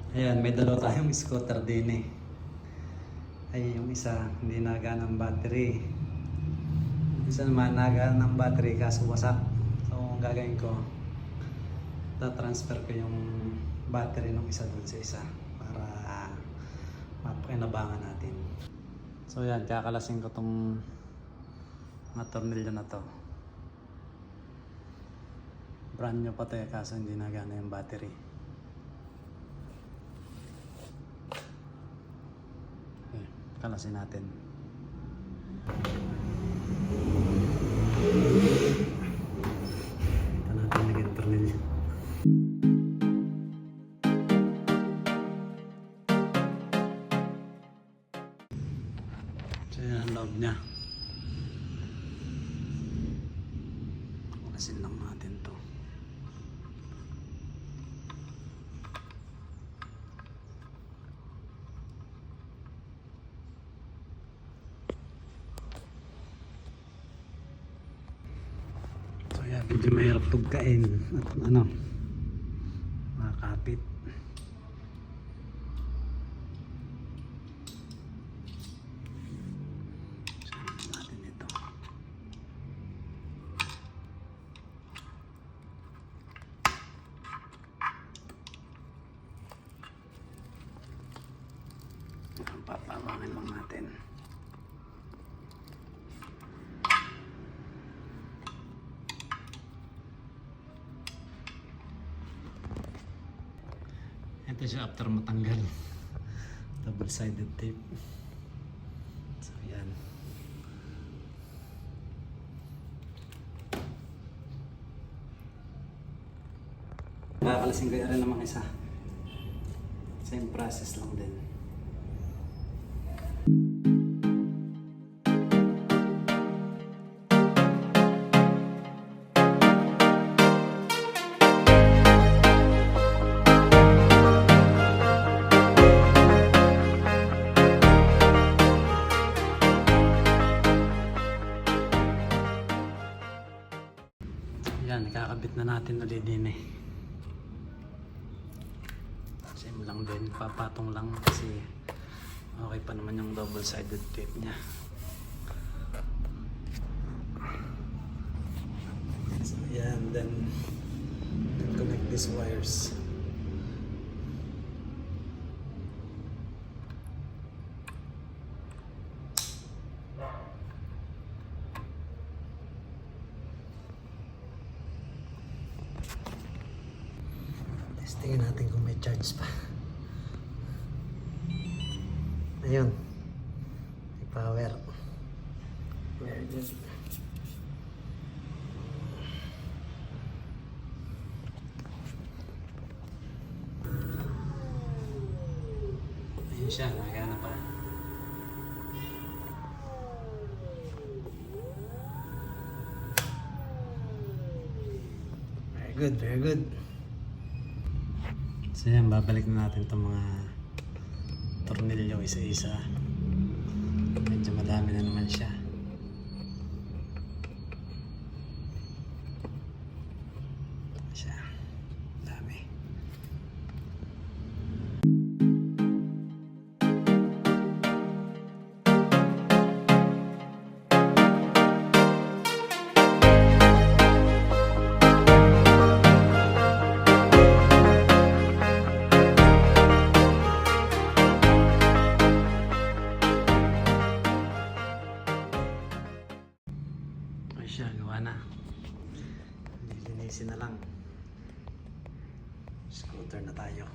Ayan, may dalawa tayong scooter din eh. Ay, yung isa, hindi nagaan ang battery. Yung isa naman, nagaan ang battery kaso wasak. So, ang gagawin ko, tatransfer ko yung battery ng isa dun sa isa para mapakinabangan natin. So, yan, kakalasin ko tong mga tornilyo na to. Brand new pa to eh, kaso hindi nagana yung battery. Okay, kalasin natin. Ito natin lagyan tornilyo. So yan ang loob niya. Kalasin lang natin to. Kaya medyo mahirap tugkain at makakapit. Saan natin ito? Papawangin lang natin. Ito siya after matanggal. Double-sided tape. So yan. Nakakalasin ko rin namang isa. Same process lang din. Yan, nakakabit na natin ulit din eh. Same lang din, papatong lang kasi okay pa naman yung double-sided tape niya. So yan, then connect these wires. Tingnan natin kung may charge pa. Ayun. May power. Very good. Ayun siya, nagana pa. Very good, very good. So yan, babalik na natin itong mga tornilyo isa-isa. Medyo madami na naman siya. Dami. Siya, gawa na. Lilinisin na lang. Scooter na tayo.